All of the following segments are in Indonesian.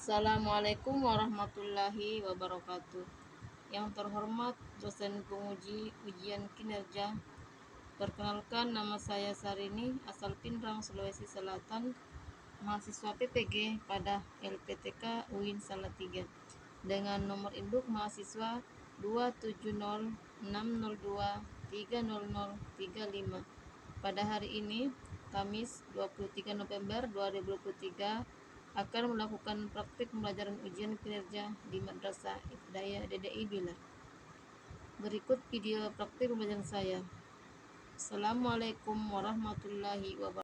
Assalamualaikum warahmatullahi wabarakatuh. Yang terhormat dosen penguji ujian kinerja, perkenalkan nama saya Sarini, asal Pindrang, Sulawesi Selatan, mahasiswa PPG pada LPTK UIN Salatiga, dengan nomor induk mahasiswa 27026023035. Pada hari ini, Kamis 23 November 2023, akan melakukan praktik pembelajaran ujian kinerja di Madrasah Ibtidaiyah DDI Bilar. Berikut video praktik pembelajaran saya. Assalamualaikum warahmatullahi wabarakatuh.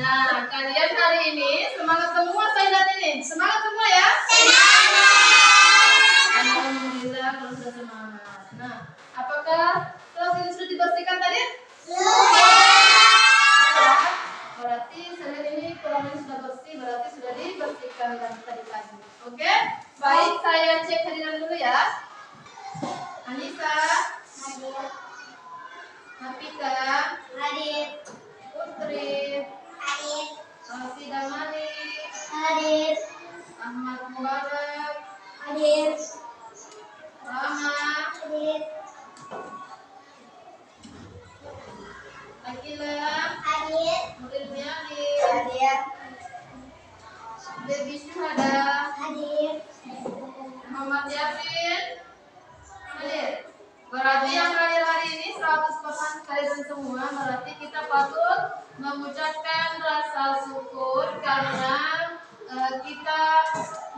Nah, kalian hari ini semangat semua, saya lihat ini. Semangat semua ya? Semangat! Alhamdulillah kalau sudah semangat. Nah, apakah kelas ini sudah dibersihkan tadi? Sudah. Berarti saya lihat ini kolam ini sudah bersih, berarti sudah dibersihkan tadi pagi. Oke? Baik, saya cek hadiran dulu ya. Anissa, hadir. Nafika, hadir. Putri, hadir. Sidamani, hadir. Ahmad Mubarak, hadir. Rama, hadir. Akila, hadir. Nuril Miani, hadir. Debi Syuhada, hadir. Muhammad Yasin, hadir. Berarti yang hadir hari ini 100% kalian semua. Berarti kita patut mengucapkan rasa syukur karena kita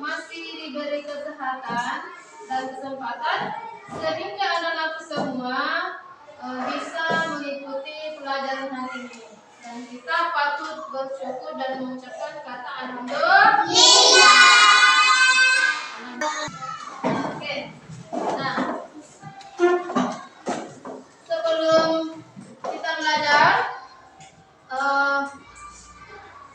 masih diberi kesehatan dan kesempatan sehingga anak-anak semua bisa mengikuti pelajaran hari ini. Dan kita patut bersyukur dan mengucapkan kata alhamdulillah. Oke. Nah, sebelum kita belajar,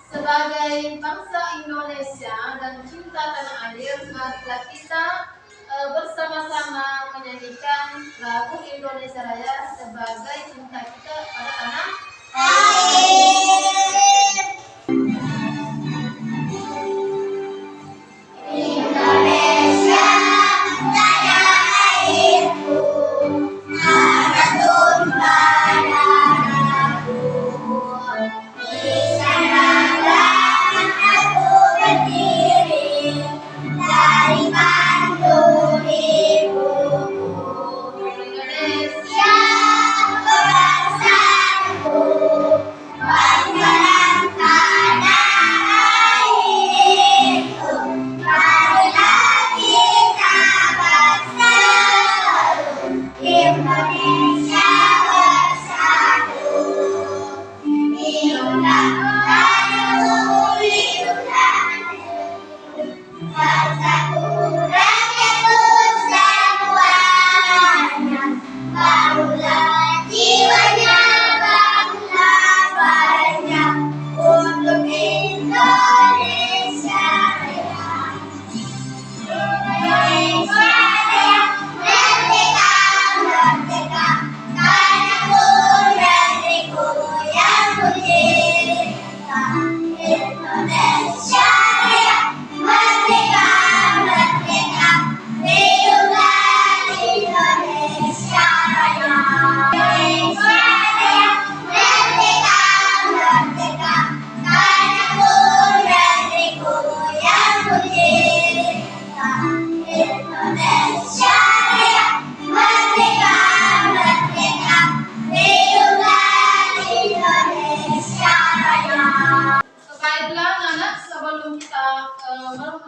sebagai bangsa Indonesia dan cinta tanah air, marilah kita bersama-sama menyanyikan lagu Indonesia Raya sebagai cinta kita pada tanah air.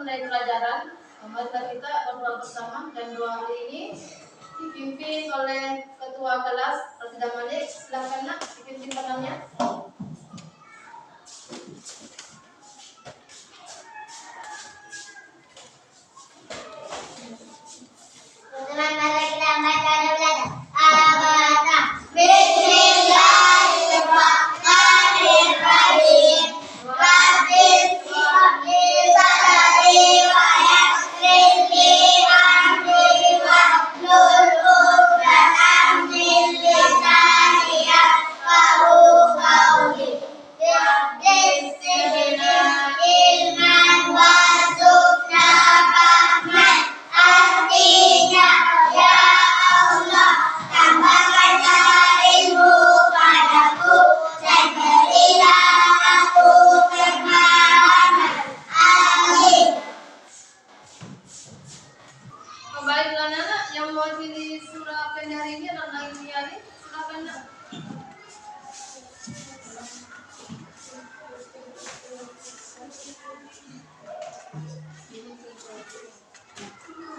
mulai pelajaran. Mari kita berdoa bersama, dan doa hari ini dipimpin oleh ketua kelas Rosida Malik. Silakan nak dipimpin tangannya. Teman-teman, kita baca dulu. Abada. Bismillahirrahmanirrahim. Rabbis shrahli sadri wa yassir li amri wahlul 'uqdatam min lisani yafqahu qawli. Rabbis zidni ilman warzuqna fahman. Artinya, ya Allah, tambahkanlah ilmu padaku dan berilah aku pemahaman. Amin. Baiklah anak yang mewakili surah pen hari ini adalah Ibu Yani. Silakan nak.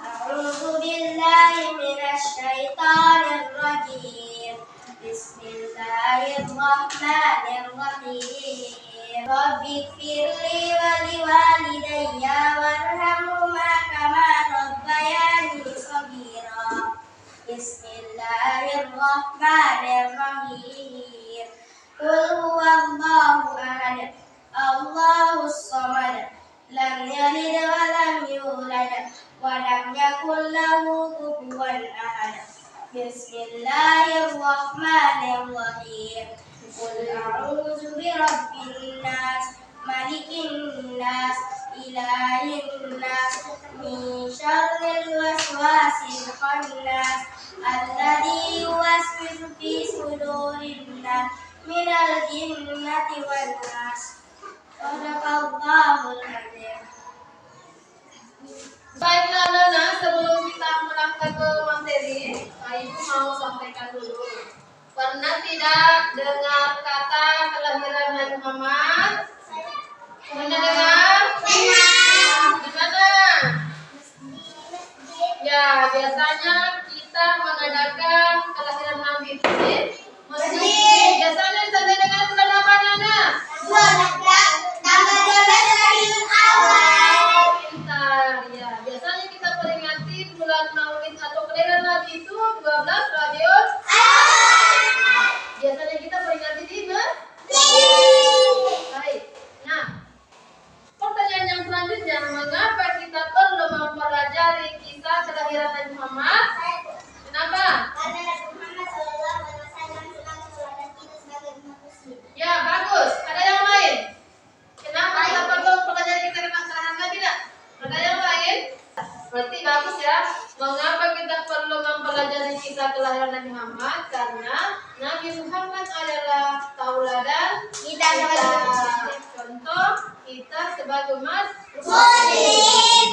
A'udzu billahi minasy syaithanir rajim. Bismillahirrahmanirrahim. Rabbighfirli wa liwalidayya warhamhuma kama rabbayani shaghira. Bismillahirrahmanirrahim. Qul huwallahu ahad. Allahus samad. Lam yalid wa lam yulad wa lam yakul lahu kufuwan ahad. Bismillahirrahmanirrahim. Qul a'udzu birabbin nas, malikin nas, ilahin nas, min syarril waswasil khannas, alladzi yuwaswisu fi sudurin nas, minal jinnati wan nas. Shadaqallahul adzim. Baiklah anak-anak, sebelum kita melangkah ke materi, Ibu mau sampaikan dulu. Pernah tidak dengar kata kelahiran Nabi Muhammad? Pernah dengar? Di mana? Ya, biasanya kita mengadakan kelahiran Nabi itu di masjid. Biasanya disampai dengan bulan apa, Nana? Tanggal 12 Rabiul Awal. Pintar, ya. Biasanya kita peringati bulan Maulid atau kelahiran Nabi itu 12 Rabiul Awal. Biasanya kita peringati di masjid. Baik. Nah, pertanyaan yang selanjutnya, mengapa kita perlu mempelajari kisah kelahiran Nabi Muhammad? Kenapa? Karena Nabi Muhammad SAW selalu teladan kita sebagai umat muslim. Ya, bagus. Ada yang lain? Kenapa kita perlu mempelajari kisah kelahiran Nabi? Tidak? Ada yang lain? Berarti bagus ya. Mengapa kita perlu mempelajari kisah kelahiran Nabi Muhammad? Karena Nabi Muhammad adalah tauladan Kita contoh kita sebagai umat muslim.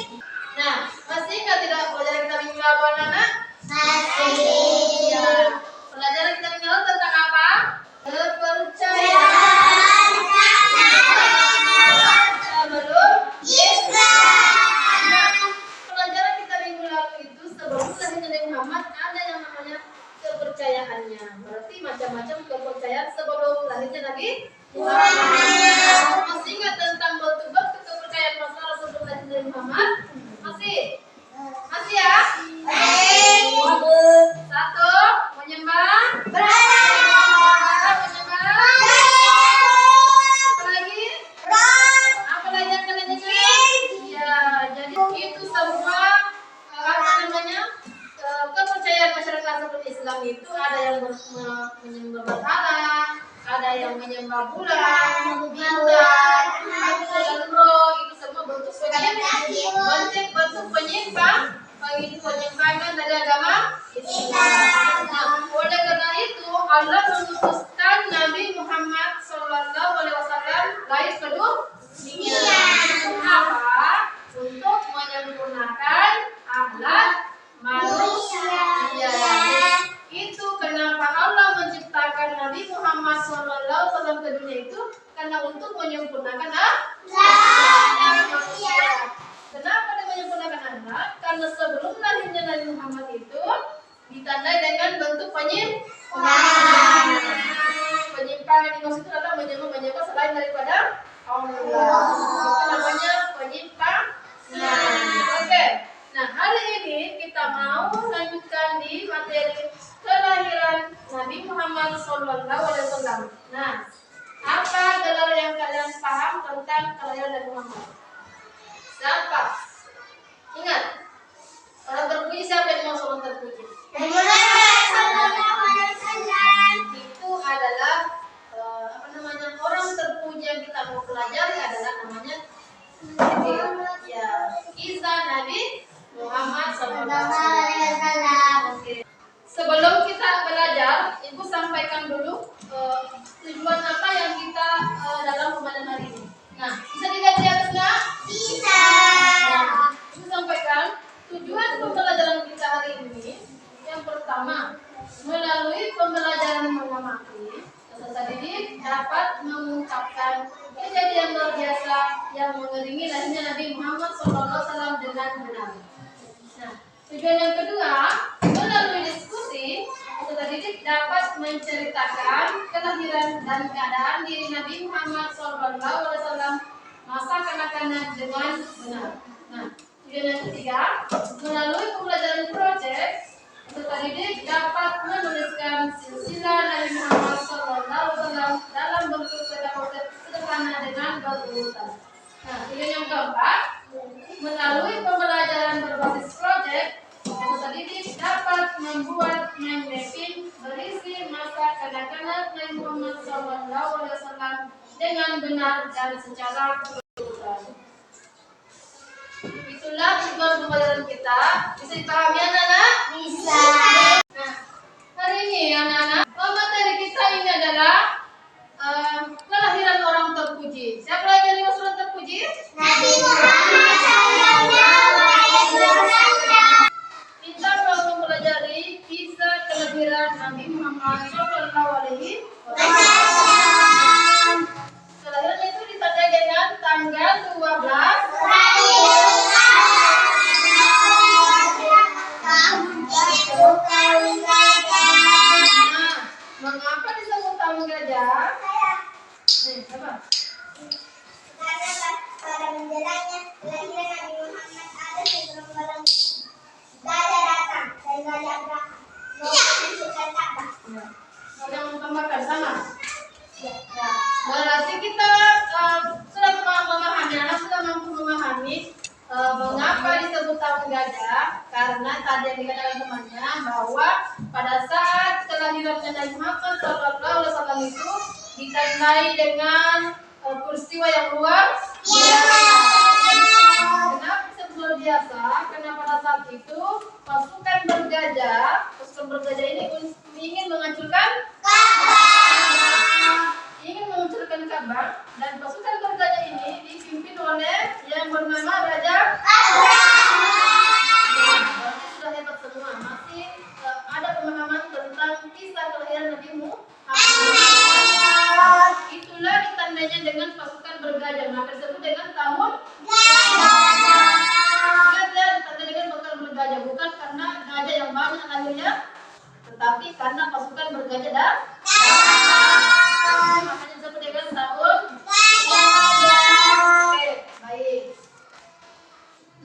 Nah, masih ingat tidak pelajaran kita minggu lalu, anak? Masih. Ya. Pelajaran kita minggu lalu tentang apa? Kepercayaan sebelum Islam. Nah, pelajaran kita minggu lalu itu sebelum lahirnya Nabi Muhammad ada yang namanya kepercayaannya. Berarti macam-macam kepercayaan sebelum lahirnya Nabi Muhammad. Masih ingat tentang batu-batu kepercayaan masalah sebelum lahirnya Nabi Muhammad? Masih? Masih ya? Satu, menyembah. Menyembah. Apa lagi? Apa lagi yang kalian ingat? Ya, jadi itu semua apa namanya kepercayaan masyarakat sebelum Islam itu ada yang menyembah berhala, ada yang menyembah bulan, bintang, dan roh. Itu semua bentuk penyimpangan dari agama Islam. Nah, oleh karena itu Allah mengutuskan Nabi Muhammad SAW lahir ke dunia. Untuk apa? Untuk menyempurnakan akhlak manusia. Itu kenapa Allah menciptakan Nabi Muhammad SAW ke dunia itu, karena untuk Shallallahu Alaihi Wasallam. Nah, apa gelar yang kalian paham tentang kelahiran Nabi Muhammad? Siapa? Ingat, orang terpuji siapa yang mau orang terpuji? Itu adalah orang terpuji yang kita mau pelajari adalah namanya kisah Nabi Muhammad SAW. Oke. Sebelum kita belajar, Ibu sampaikan dulu tujuan apa yang kita dalam pembelajaran hari ini. Nah, bisa dilihat di atas nggak? Bisa. Nah, Ibu sampaikan tujuan pembelajaran kita hari ini. Yang pertama, melalui pembelajaran mengamati, peserta didik dapat mengungkapkan kejadian luar biasa yang mengiringi lahirnya Nabi Muhammad SAW dengan benar. Nah, tujuan yang kedua, melalui diskusi, peserta didik dapat menceritakan kelahiran dan keadaan diri Nabi Muhammad SAW masa kanak-kanak dengan benar. Nah, tujuan yang ketiga, melalui pembelajaran proyek, peserta didik dapat menuliskan silsilah Nabi Muhammad SAW dalam bentuk peta-peta sederhana dengan berurutan. Nah, tujuan yang keempat, melalui pembelajaran berbasis proyek, peserta didik dapat membuat mind mapping berisi masa kanak-kanak Nabi Muhammad SAW dengan benar dan secara berurutan. Itulah tujuan pembelajaran kita. Bisa dipahami anak-anak? Bisa. Nah, hari ini anak-anak, materi kita ini adalah kelahiran orang terpuji. Siapa lagi yang dimaksud orang terpuji? Nabi Muhammad SAW. Kita mau mempelajari kisah kelahiran Nabi Muhammad SAW. Kelahiran itu ditandai dengan tanggal 12 mengapa disebut tahun gajah? Apa? Karena pada menjelangnya kelahiran Nabi Muhammad ada segerombolan gajah datang dari gajah Abraham menunjukkan Ka'bah. Ada yang menambahkan sama? Ya. Berarti kita sudah memahami, anak sudah mampu memahami mengapa disebut tahun gajah. Karena tadi yang dikatakan temannya bahwa pada saat kelahiran Nabi Muhammad SAW itu ditandai dengan peristiwa yang luar biasa. Kenapa bisa luar biasa? Karena pada saat itu pasukan bergajah ini ingin menghancurkan Ka'bah, dan pasukan bergajah ini dipimpin oleh yang bernama Raja sudah hebat semua. Masih ada pemahaman tentang kisah kelahiran Nabi Muhammad. Itulah ditandainya dengan pasukan bergajah, maka disebut dengan tahun gajah. Ditandai dengan pasukan bergajah bukan karena gajah yang banyak lahirnya, tetapi karena pasukan bergajah dan makanya disebut dengan tahun gajah. Oke, baik.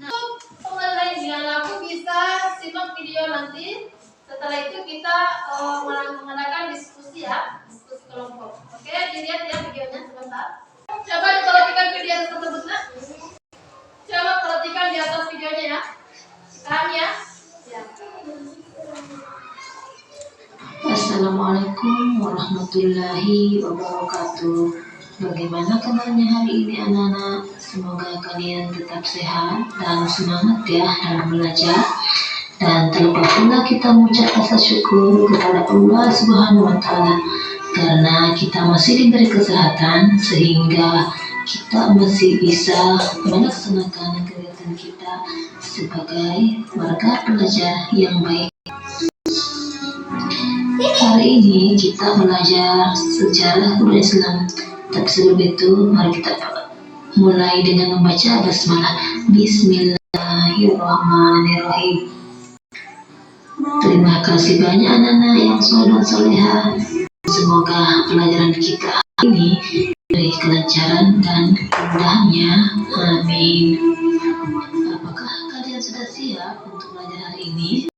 Nah, pengenai aku bisa simak video nanti. Setelah itu kita mengadakan diskusi diskusi kelompok. Oke, dilihat ya videonya sebentar. Coba diperhatikan video tersebut, nak. Coba perhatikan di atas videonya ya. Paham ya? Ya. Assalamualaikum warahmatullahi wabarakatuh. Bagaimana kabarnya hari ini anak-anak? Semoga kalian tetap sehat dan semangat ya dalam belajar. Dan terlupa pula kita mengucap rasa syukur kepada Allah Subhanahu wa Ta'ala karena kita masih diberi kesehatan sehingga kita masih bisa melaksanakan kegiatan kita sebagai warga pelajar yang baik. Hari ini kita belajar sejarah budaya Islam. Tapi sebelum itu, mari kita mulai dengan membaca basmalah. Bismillahirrahmanirrahim. Terima kasih banyak anak-anak yang soleh dan soleha. Semoga pelajaran kita hari ini diberi kelancaran dan kemudahannya. Amin. Apakah kalian sudah siap untuk belajar hari ini?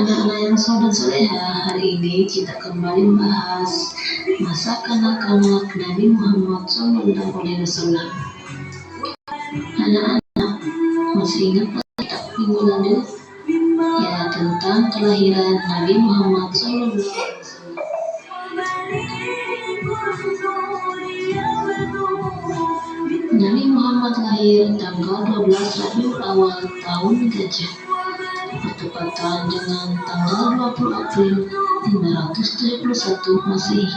Anak-anak yang soleh dan soleha, hari ini kita kembali membahas masa kanak-kanak Nabi Muhammad SAW. Anak-anak masih ingat tak minggu lalu? Ya, tentang kelahiran Nabi Muhammad SAW. Nabi Muhammad lahir tanggal 12 Rabiul Awal tahun Gajah, bertepatan dengan tanggal 20 April 571 Masehi.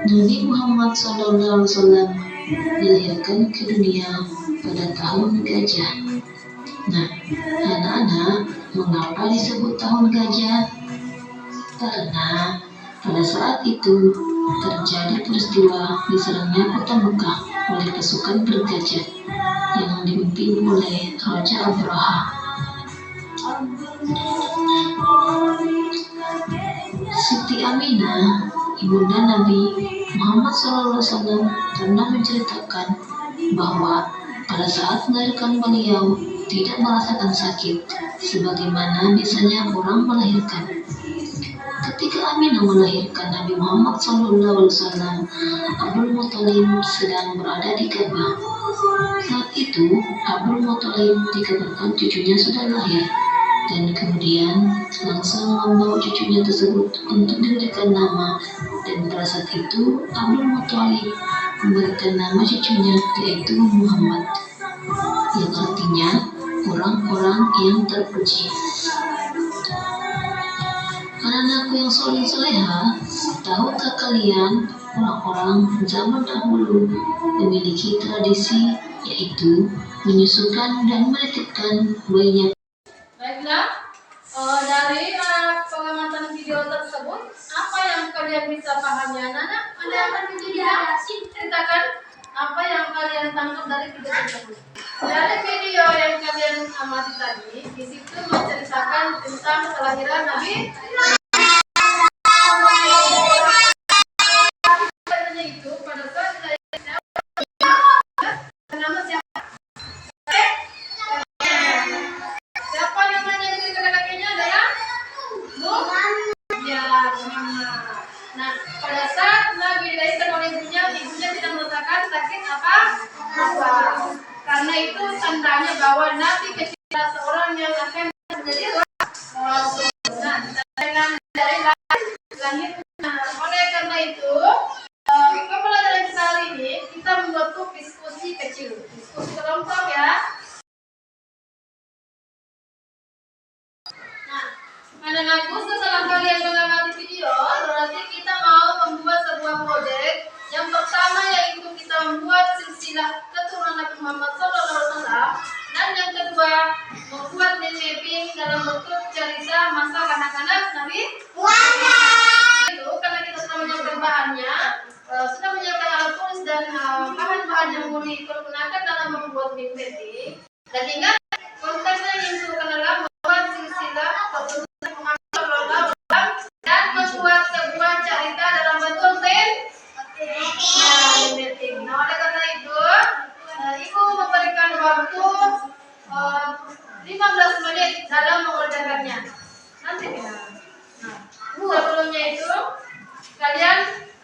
Nabi Muhammad SAW dilahirkan ke dunia pada tahun Gajah. Nah, anak-anak, mengapa disebut tahun Gajah? Karena pada saat itu terjadi peristiwa diserangnya kota Mekah oleh pasukan bergajah yang dipimpin oleh Raja Abraha. Siti Aminah, ibunda Nabi Muhammad SAW, pernah menceritakan bahwa pada saat melahirkan beliau tidak merasakan sakit sebagaimana biasanya orang melahirkan. Ketika Aminah melahirkan Nabi Muhammad SAW, Abdul Muthalib sedang berada di Ka'bah. Saat itu, Abdul Muthalib dikabarkan cucunya sudah lahir, dan kemudian langsung membawa cucunya tersebut untuk diberikan nama. Dan pada saat itu, Abdul Muthalib memberikan nama cucunya yaitu Muhammad, yang artinya orang-orang yang terpuji. Anak-anakku yang soleh soleha, tahukah kalian orang-orang zaman dahulu memiliki tradisi yaitu menyusukan dan menitipkan bayinya. Baiklah, dari pengamatan video tersebut, apa yang kalian bisa pahami anak-anak? Ada akan ceritakan apa yang kalian tangkap dari video tersebut. Dari video yang kalian amati tadi, di situ menceritakan tentang kelahiran Nabi. Itu pada saat nama siapa? Siapa namanya dari kakak-kakaknya adalah Ya, Muhammad. Nah, pada saat Nabi dilahirkan oleh ibunya tidak merasakan sakit apa? Karena itu tandanya bahwa Nabi kecil seorang yang akan menjadi Rasul. Nah, dengan dari lahir. Oleh karena itu, pembelajaran kita hari ini kita membuat diskusi kecil, diskusi kelompok ya. Nah, anak-anakku, setelah kalian mengamati video, berarti kita mau membuat sebuah proyek. Yang pertama yaitu kita membuat silsilah keturunan Nabi Muhammad SAW, dan yang kedua membuat mapping dalam bentuk cerita masa kanak-kanak Nabi Muhammad. Itu karena kita sudah menyiapkan bahannya, sudah menyiapkan alat tulis dan bahan-bahan yang mau digunakan dalam membuat mapping. Dan ingat, konteksnya yang disuruhkan adalah membuat silsilah keturunan Muhammad SAW dan membuat sebuah cerita dalam bentuk mapping. Nah, oleh karena itu, Ibu memberikan waktu 15 menit dalam mengerjakannya. Nanti ya. Nah, sebelumnya itu kalian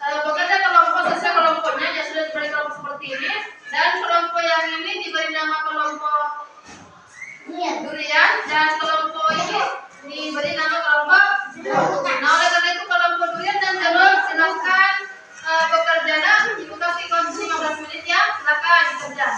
bekerja kelompok sesuai kelompoknya, ya sudah diberi kelompok seperti ini, dan kelompok yang ini diberi nama kelompok durian dan kelompok ini diberi nama kelompok jamur. Nah, oleh karena itu kelompok durian dan jamur silakan bekerja. Nah, Ibu kasih waktu 15 menit ya, silakan bekerja.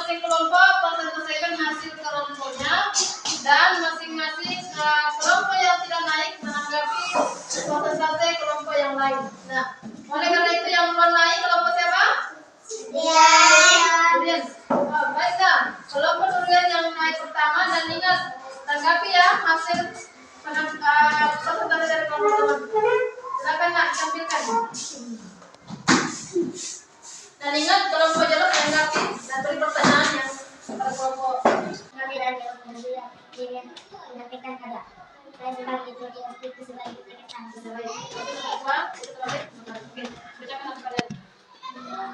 masing-masing kelompok telah selesaikan hasil kelompoknya dan masing-masing kelompok yang tidak naik menanggapi persentase kelompok yang lain. Nah, oleh karena itu yang belum naik kelompok siapa? Durian. Oh, baiklah. Kelompok durian yang naik pertama dan ingat tanggapi ya hasil persentase dari kelompok teman. Silakan nak tampilkan. Dan ingat kelompok jalur tanggapi dan beri pertanyaan yang pada kelompok. Menyampaikan ada. Saya sebagai itu sebagai penyampaikan.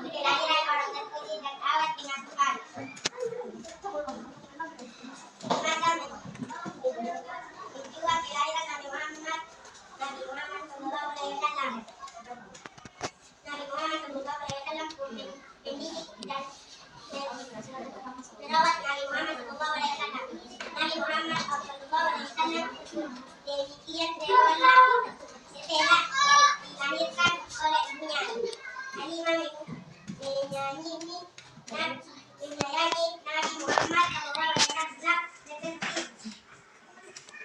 Kira-kira orang terpuji dan alat menyatukan. Juga kira-kira Nabi Muhammad Sallallahu Alaihi Wasallam. Nabi Muhammad Sallallahu Alaihi Wasallam mendidik dan merawat Nabi Muhammad Sallallahu Alaihi Wasallam. Nabi Muhammad Sallallahu Alaihi Wasallam demikian rela setelah dilahirkan oleh ibunya. Halimah menyayangi Nabi Muhammad Sallallahu Alaihi Wasallam seperti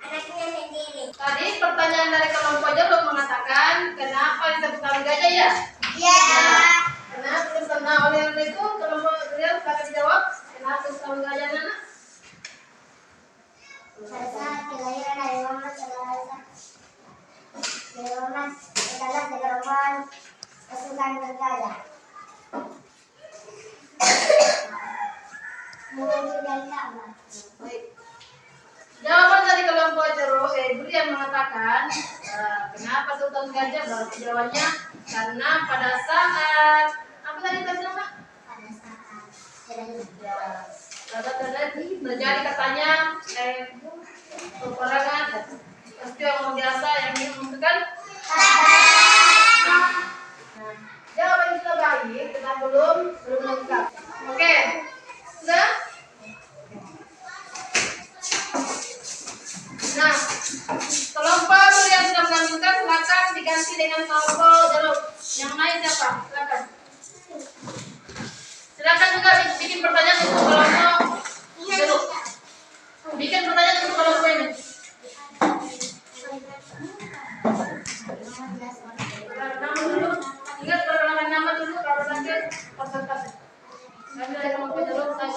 anaknya sendiri. Tadi pertanyaan dari kelompok jalur mengatakan kenapa disebut tali gajah ya? Ya. Karena belum pernah oleh itu kelompok durian akan dijawab kenapa disebut tali gajah Nana? Pada saat kelahiran Nabi Muhammad Sallallahu Alaihi Wasallam, Nabi Muhammad adalah segerombolan pasukan bergajah menuju dari Ka'bah. Baik. Jawaban dari kelompok durian mengatakan kenapa sultan gajah? Berarti jawabannya karena pada saat apa tadi nama? Pada saat terjadi katanya peperangan peristiwa yang biasa yang diumumkan. Nah, jawaban sudah baik, kita belum lengkap. Oke, sudah. Nah, kelompok yang sudah melanjutkan silakan diganti dengan kelompok jalur. Yang naik siapa? Silakan. Silakan juga bikin pertanyaan untuk kelompok jalur. Bikin pertanyaan untuk kelompok ini. Nama dulu. Ingat perkenalan nama dulu kalau nanti persentase. Kami dari kelompok jalur saya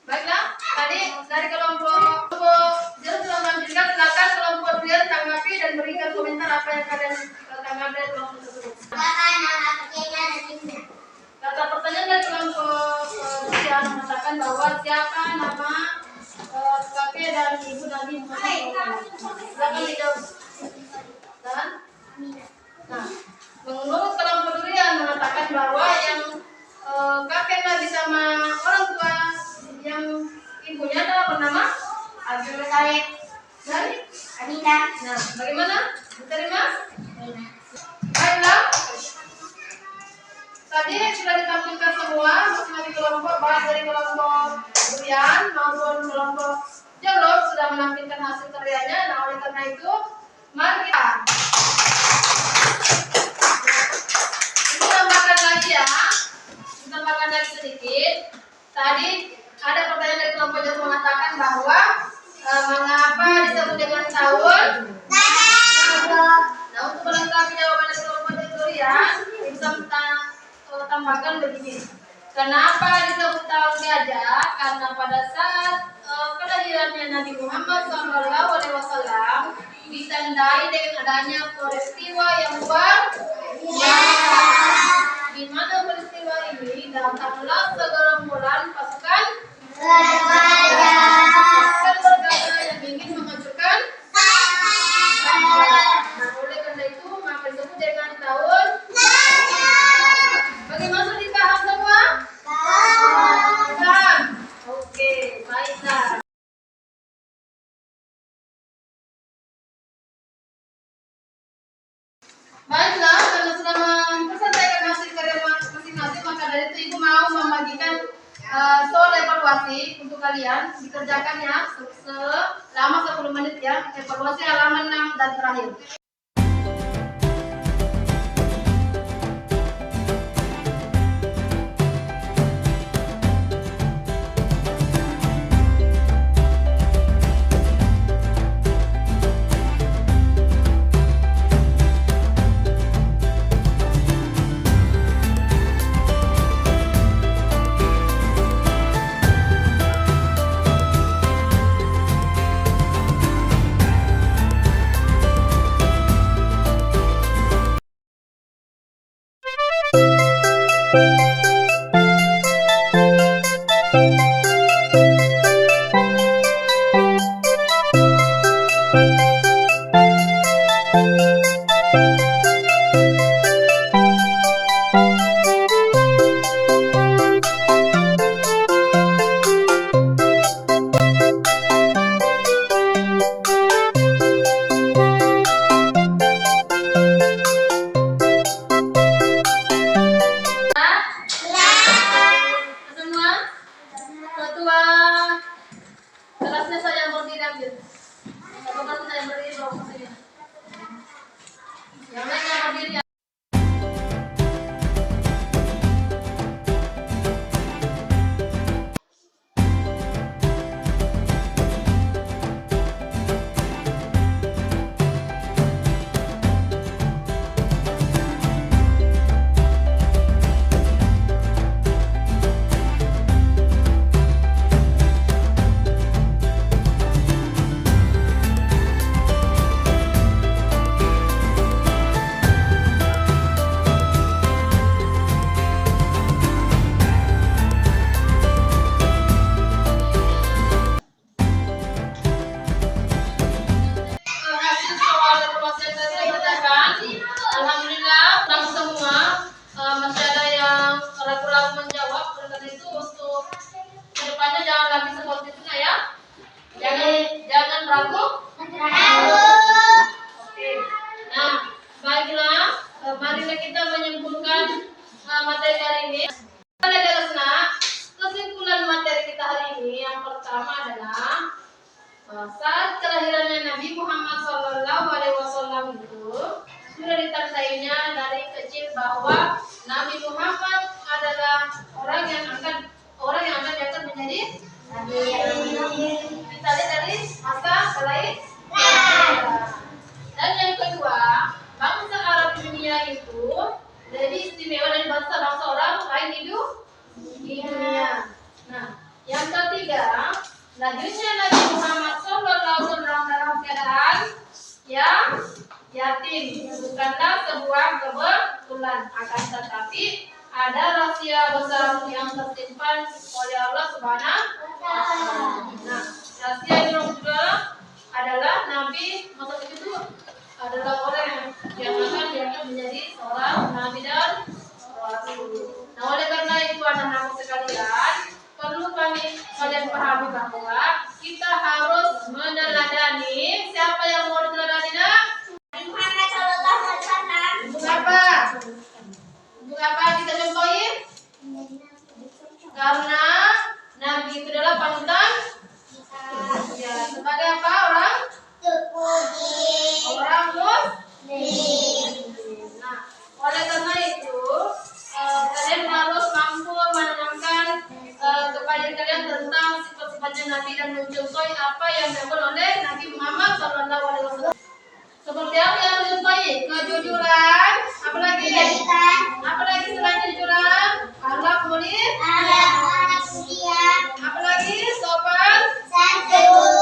baiklah, tadi dari kelompok jalur sudah melanjutkan, silakan kelompok durian tanggapi dan berikan komentar apa yang kalian tanggapi dari kelompok tersebut. Kata pertanyaan dari kelompok durian mengatakan bahwa siapa nama kakek dan ibu Nabi Muhammad. Silakan dijawab. Dan, nah, menurut kelompok durian mengatakan bahwa yang kakek Nabi sama orang tua yang ibunya adalah bernama Abdul Talib dan Aminah. Nah, bagaimana? Diterima? Baiklah. Tadi sudah ditampilkan semua masing-masing kelompok, baik dari kelompok durian maupun kelompok jalur sudah menampilkan hasil karyanya. Nah, oleh karena itu, mari kita tambahkan lagi ya. Tambahkan lagi sedikit. Tadi ada pertanyaan dari kelompok jalur mengatakan bahwa mengapa disebut dengan tahun? Nah, untuk melengkapi jawaban dari kelompok durian, bisa tambahkan begini. Kenapa disebut tahun gajah? Karena pada saat kelahiran kelahirannya Nabi Muhammad SAW ditandai dengan adanya peristiwa yang luar biasa. Di mana peristiwa ini datanglah segerombolan pasukan bergaya yang ingin menghancurkan. Nah, oleh karena itu maka disebut dengan tahun. Bagaimana dipaham semua? Paham? Oke, baiklah. Baiklah, kalau sudah memperselesaikan hasil karya masing-masing, maka dari itu Ibu mau membagikan soal evaluasi untuk kalian dikerjakan ya selama 10 menit ya. Evaluasi halaman 6 dan terakhir. Kelasnya saya yang berdiri ambil. Kelasnya saya yang berdiri bawa ke sini. Yang lain yang berdiri. Alhamdulillah, tamu semua masih ada yang ragu-ragu menjawab. Oleh karena itu untuk kedepannya jangan lagi seperti itu ya. Jangan ragu. Oke. Nah, baiklah, marilah kita menyimpulkan materi hari ini. Kesimpulan materi kita hari ini yang pertama adalah saat kelahirannya Nabi Muhammad SAW itu sudah ditandainya dari kecil bahwa Nabi Muhammad adalah orang yang akan diangkat menjadi Nabi. Kita lihat dari masa kelahiran. Dan yang kedua, bangsa Arab dunia itu lebih istimewa dari bangsa-bangsa orang lain di dunia. Nah, yang ketiga, lahirnya Nabi Muhammad SAW dalam keadaan yatim bukanlah sebuah kebetulan, akan tetapi ada rahasia besar yang tersimpan oleh Allah Subhanahu wa Ta'ala. Nah, rahasia itu juga adalah Nabi masa itu adalah orang yang akan diangkat menjadi seorang nabi dan rasul. Nah, oleh karena itu anak-anak sekalian, perlu kalian pahami bahwa kita harus meneladani. Siapa yang mau diteladani? Muhammad sallallahu alaihi wasallam. Untuk apa kita contohin? Karena Nabi itu adalah panutan. Ya, sebagai apa orang? Orang muslim. Nah, oleh karena itu kalian harus mampu menanamkan kepada kalian tentang sifat-sifatnya Nabi dan mencontohi apa yang dilakukan oleh Nabi Muhammad SAW. Seperti apa yang mencontohi? Kejujuran, apalagi selain kejujuran, akhlak mulia, apalagi sopan santun.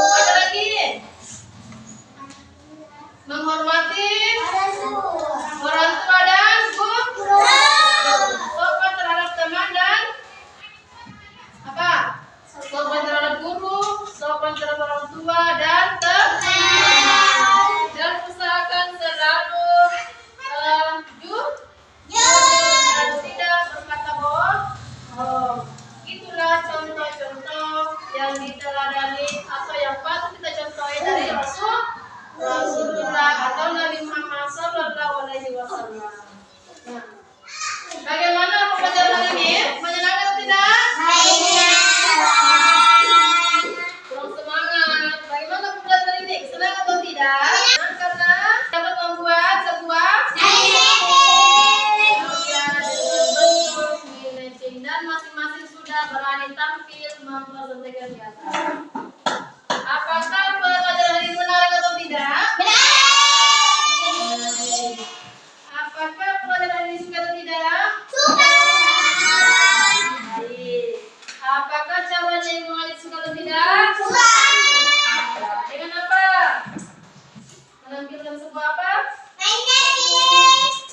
sopan terhadap guru, sopan terhadap orang tua dan teman. Dan usahakan selalu jujur dan tidak berkata bohong. Itulah contoh-contoh yang diteladani atau yang patut kita contohi dari Rasulullah atau Nabi Muhammad Sallallahu Alaihi Wasallam. Nah, bagaimana pembelajaran hari ini? Menyenangkan atau tidak? Kurang semangat. Bagaimana pembelajaran ini? Senang atau tidak? Karena dapat membuat sebuah dan masing-masing sudah berani tampil mempresentasikan di atas. Apakah pelajaran hari ini menarik atau tidak? Benar. Apakah pelajaran ini suka atau tidak? Suka. Baik. Apakah caranya yang mengajar suka atau tidak? Suka. Dengan apa? Menampilkan sebuah apa?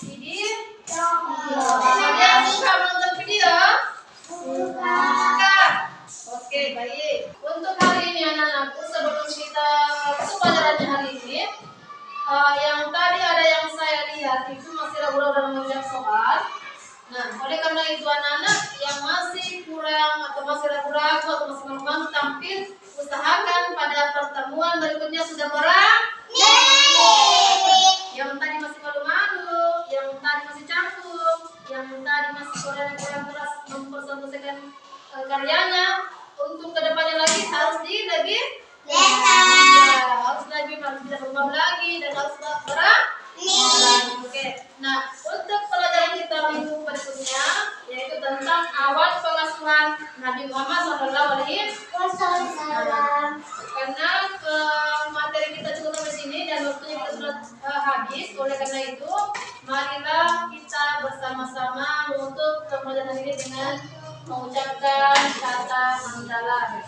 Video. Kalian suka menonton video? Suka. Oke, baik. Untuk hari ini anak-anakku, sebelum kita masuk pelajarannya hari ini, yang tadi ada yang saya lihat itu masih ragu-ragu dalam menjawab soal. Nah, oleh karena itu anak-anak yang masih kurang atau masih ragu-ragu atau masih malu-malu tampil, usahakan pada pertemuan berikutnya sudah berani. Yang tadi masih malu-malu, yang tadi masih canggung, yang tadi masih kurang keras mempresentasikan karyanya, untuk kedepannya lagi harus lebih harus tidak berubah lagi dan harus berani. Oke. Nah, untuk pelajaran kita minggu berikutnya yaitu tentang awal pengasuhan Nabi Muhammad SAW. Karena materi kita cukup sampai sini dan waktunya kita sudah habis. Oleh karena itu, marilah kita bersama-sama untuk pelajaran ini dengan mengucapkan kata hamdalah.